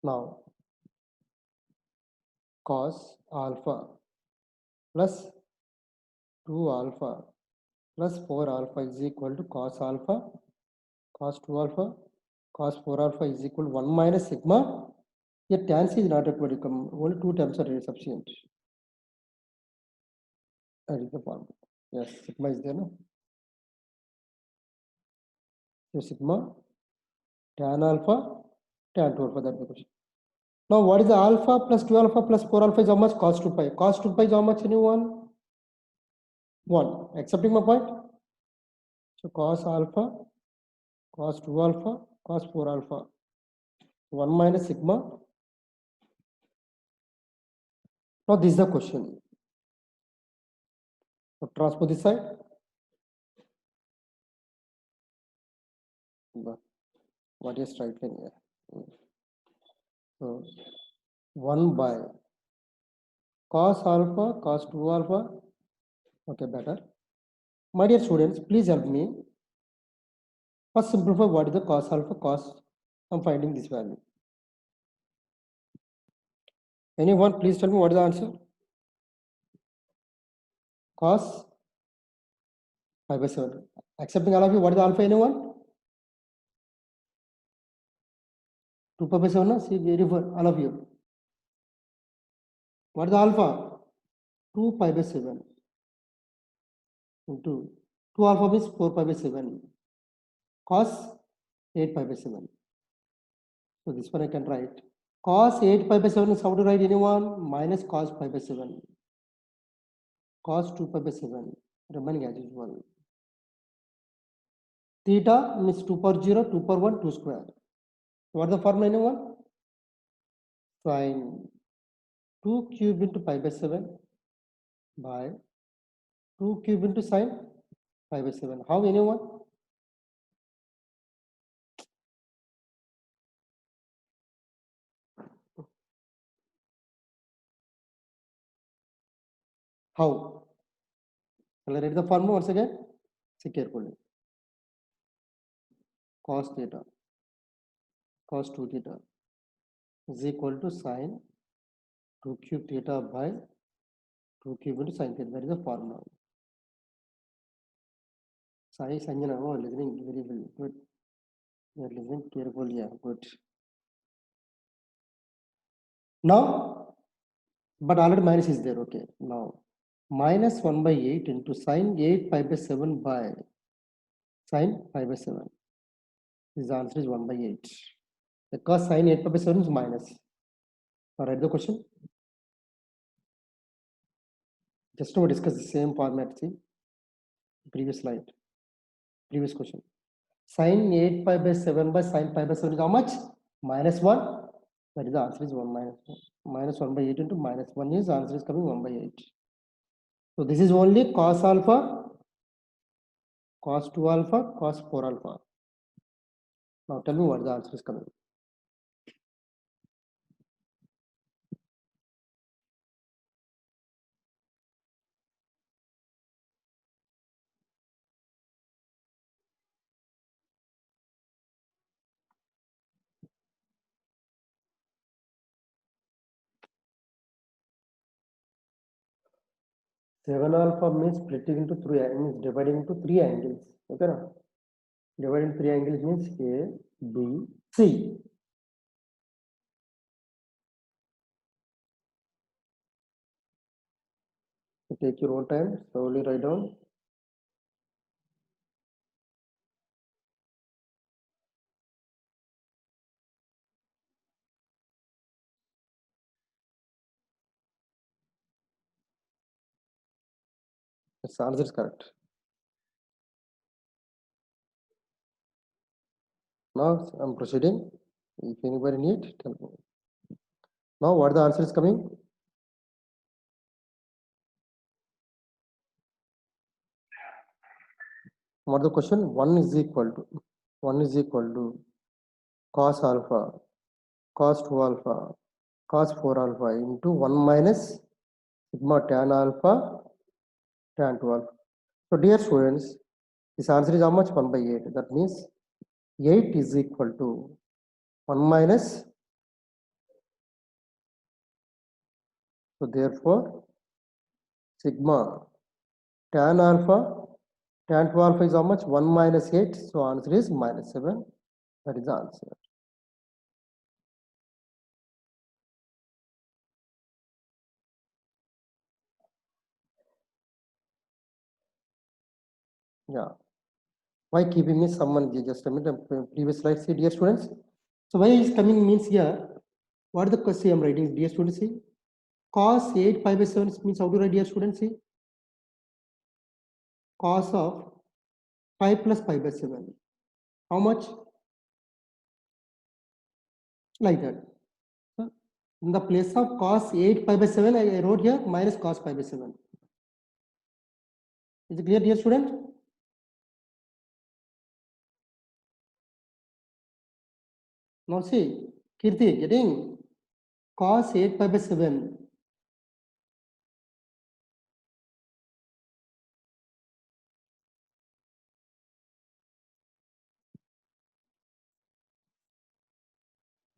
Now cos alpha plus 2 alpha plus 4 alpha is equal to cos alpha, cos 2 alpha, cos 4 alpha is equal to 1 minus sigma. Here tan c is not required to come. Only 2 terms are sufficient. That is the formula. Yes, sigma is there, no? So sigma tan alpha, tan 2 alpha, that's the question. Now, what is the alpha plus 2 alpha plus 4 alpha is how much? Cos 2 pi. Cos 2 pi is how much? Anyone? 1. Accepting my point? So cos alpha, cos 2 alpha, cos 4 alpha. 1 minus sigma. Now, this is the question. So transpose this side. What is straight line here? So 1 by cos alpha, cos 2 alpha. Okay, better. My dear students, please help me. First simplify what is the cos alpha, cos. I'm finding this value. Anyone, please tell me what is the answer? Cos 5 by 7. Accepting all of you, what is the alpha? Anyone? 2 pi by 7, no? See, very well, all of you. What is the alpha? 2 pi by 7 into 2 alpha means 4 pi by 7. Cos 8 pi by 7. So this one I can write. Cos 8 pi by 7 is how to write, anyone? Minus cos pi by 7. Cos 2 pi by 7. Remaining as usual. Theta means 2 power 0, 2 power 1, 2 square. What the formula anyone? Sine 2 cube into pi by 7 by 2 cube into sine pi by 7. How anyone? How? Shall I write the formula once again? See carefully. Cos theta, cos 2 theta is equal to sine 2 cube theta by 2 cube into sine theta. That is the formula. Sai Sanjana, oh, listening very well. Good. You are listening carefully. Yeah, good. Now, but already minus is there. Okay. Now, minus 1 by 8 into sine 8 pi by 7 by sine pi by 7. His answer is 1 by 8. Because sine 8 pi by 7 is minus. Now, write the question. Just now we discuss the same format. See, previous slide, previous question. Sine 8 pi by 7 by sine pi by 7 is how much? Minus 1. That is the answer is 1 minus 1. Minus 1 by 8 into minus 1 is answer is coming 1 by 8. So this is only cos alpha, cos 2 alpha, cos 4 alpha. Now tell me what the answer is coming. Seven alpha means splitting into three, means dividing into three angles. Okay, now dividing three angles means A, B, C. So take your own time, slowly write down. Yes, answer is correct. Now I'm proceeding. If anybody need, tell me. Now what the answer is coming? What the question? 1 is equal to cos alpha, cos 2 alpha, cos 4 alpha into 1 minus sigma tan alpha, tan 2 alpha. So dear students, this answer is how much? 1 by 8. That means 8 is equal to 1 minus. So therefore, sigma tan alpha, tan 2 alpha is how much? 1 minus 8. So answer is minus 7. That is the answer. Yeah. Why keeping me someone just a minute, previous slide, see dear students. So why is coming means here, what the question I'm writing, dear students, see, cos 8 pi by 7 means how to write, dear students, see, cos of 5 plus pi by 7. How much? Like that. So in the place of cos 8 pi by 7, I wrote here minus cos pi by 7. Is it clear, dear student? Now see, Kirti getting cos 8 pi by 7.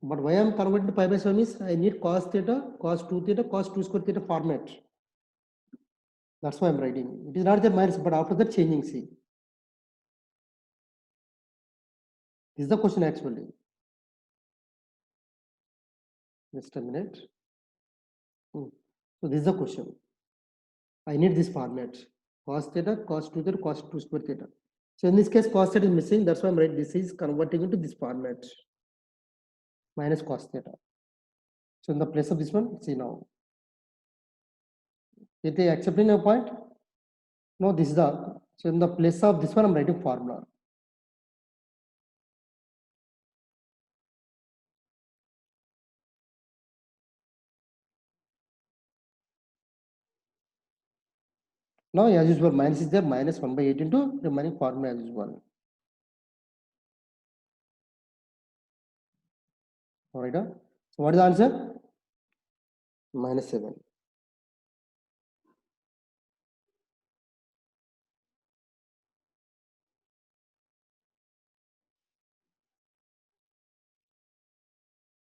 But why I'm converting to pi by 7 is I need cos theta, cos 2 theta, cos 2 square theta format. That's why I'm writing. It is not the minus, but after that changing, see. This is the question actually. Just a minute. So this is the question. I need this format. Cos theta, cos 2 theta, cos 2 square theta. So in this case, cos theta is missing. That's why I'm writing this is converting into this format. Minus cos theta. So in the place of this one, see now. If they accepting your point? No, this is the, so in the place of this one, I'm writing formula. Now as usual minus is there, minus 1 by 8 into remaining formula as usual. All right. So what is the answer? Minus 7.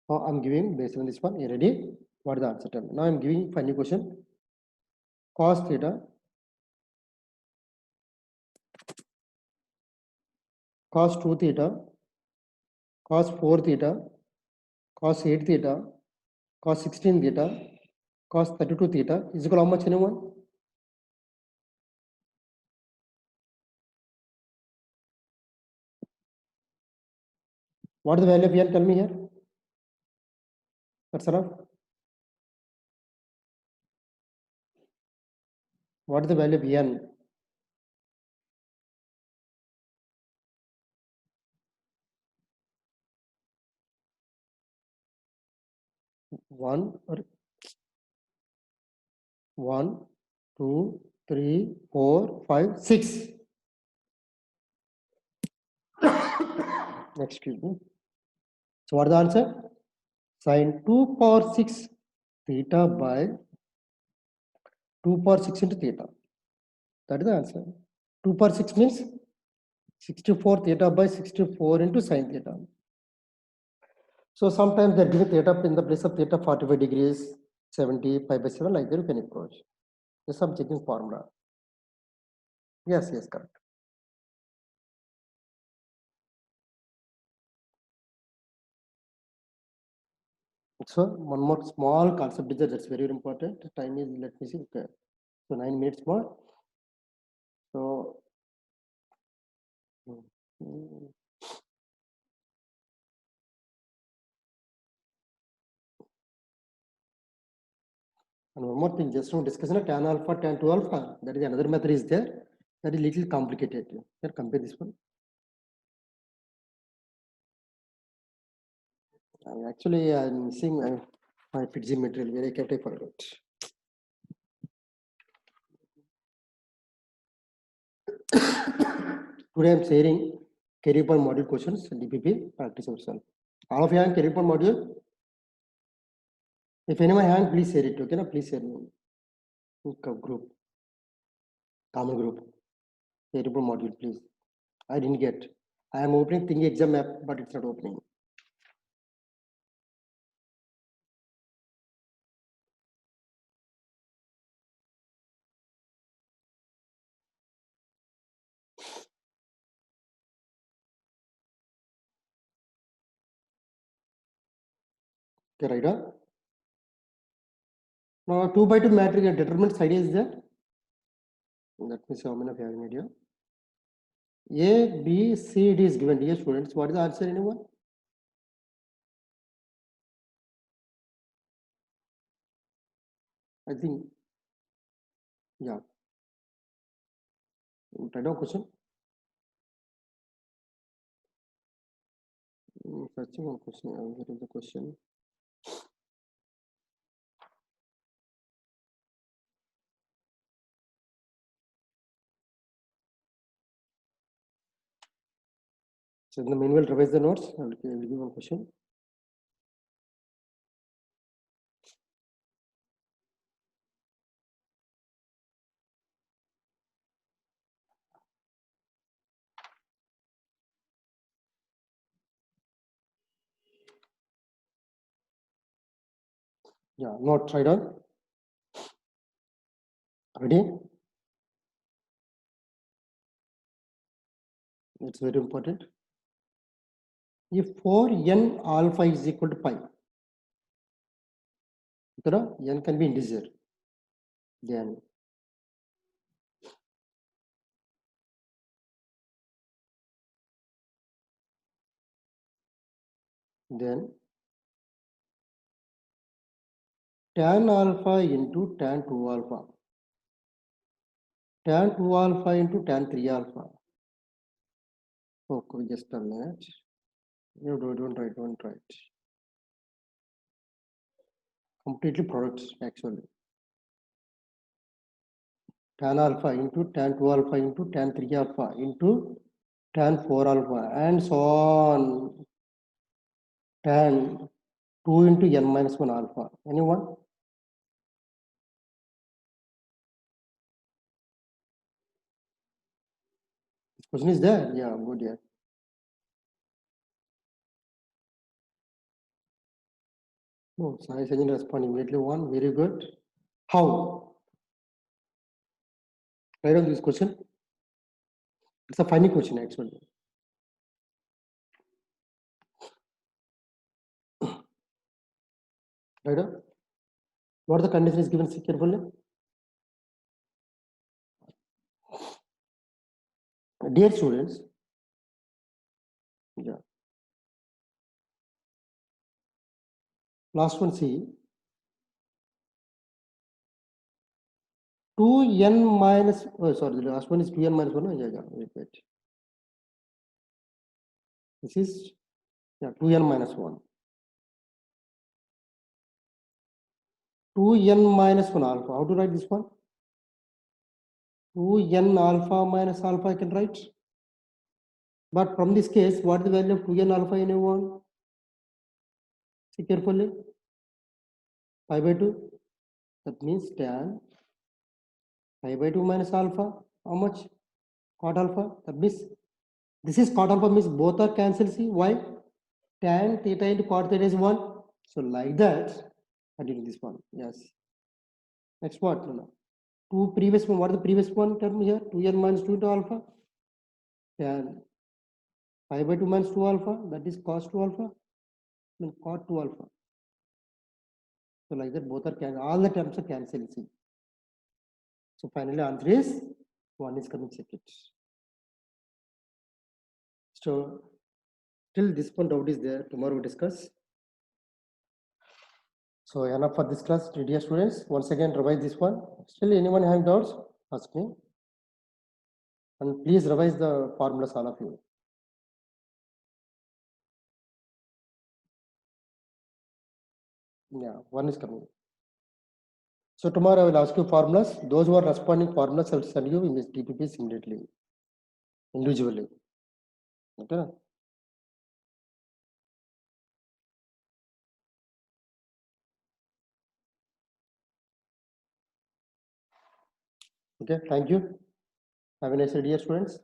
Now I'm giving based on this one. You ready? What is the answer? Tell me. Now I'm giving final question. Cos theta, cos 2 theta, cos 4 theta, cos 8 theta, cos 16 theta, cos 32 theta is equal to how much, anyone? What is the value of n? Tell me here. That's enough. What is the value of n? 1 or 1, 2, 3, 4, 5, 6. Excuse me. So what is the answer? Sin 2 power 6 theta by 2 power 6 into theta. That is the answer. 2 power 6 means 64 theta by 64 into sin theta. So sometimes they're giving theta in the place of theta 45 degrees, 70, pi by 7, like that you can approach. Just some checking formula. Yes, yes, correct. So one more small concept is that's very important. Time is, let me see. Okay. So 9 minutes more. So and one more thing, just from discussion, tan alpha, tan 2 alpha, that is another method is there. That is little complicated. Can compare this one. Actually, I'm missing my PG material where I kept, I forgot. Today I'm sharing career point module questions, DPP, practice yourself. All of you have career point module. If anyone has, please share it. Okay, na? Please share group, common group. Career point module, please. I didn't get. I am opening Thingy exam app, but it's not opening. Okay, right? Now 2 by 2 matrix determinants idea is there. Let me see how many of you have an idea. A, B, C, D is given. Dear students, what is the answer, anyone? I think, yeah. Try down question. Searching one question. What is the question? So in the meanwhile, revise the notes. I will give one question. Yeah, note, try down. Ready? It's very important. If 4n alpha is equal to pi, n can be integer. Then tan alpha into tan 2 alpha, tan 2 alpha into tan 3 alpha. Okay, just a minute. You don't write. Completely products actually. tan alpha into tan 2 alpha into tan 3 alpha into tan 4 alpha and so on. Tan 2 into n minus 1 alpha. Anyone? This question is there? Yeah, good. Yeah. Oh, Sai Sajjan respond immediately. One, very good. How? Right on this question. It's a funny question actually. Right on? What are the conditions given? See carefully. Dear students, yeah. Last one, see. 2n minus, oh, sorry, the last one is 2n minus 1. Yeah, wait, wait. This is, yeah, 2n minus 1. 2n minus 1 alpha. How to write this one? 2n alpha minus alpha I can write. But from this case, what is the value of 2n alpha in a1? See carefully. Pi by 2. That means tan pi by 2 minus alpha. How much? Cot alpha. That means this is cot alpha means both are cancelled. See why? Tan theta into cot theta is 1. So like that, I did this one. Yes. Next what? No, no. Two previous one. What is the previous one term here? 2n minus 2 into alpha. Tan pi by 2 minus 2 alpha. That is cos 2 alpha. Then cot 2 alpha. So like that, both are cancelled. All the terms are cancelled. See. So finally, answer is 1 is coming. Check it. So till this point, doubt is there. Tomorrow we discuss. So enough for this class, dear students. Once again, revise this one. Still, anyone having doubts? Ask me. And please revise the formulas, all of you. Yeah, one is coming. So tomorrow I will ask you formulas. Those who are responding formulas, I will send you in this DPPs immediately, individually. Okay. Okay. Thank you. Have a nice day, dear students.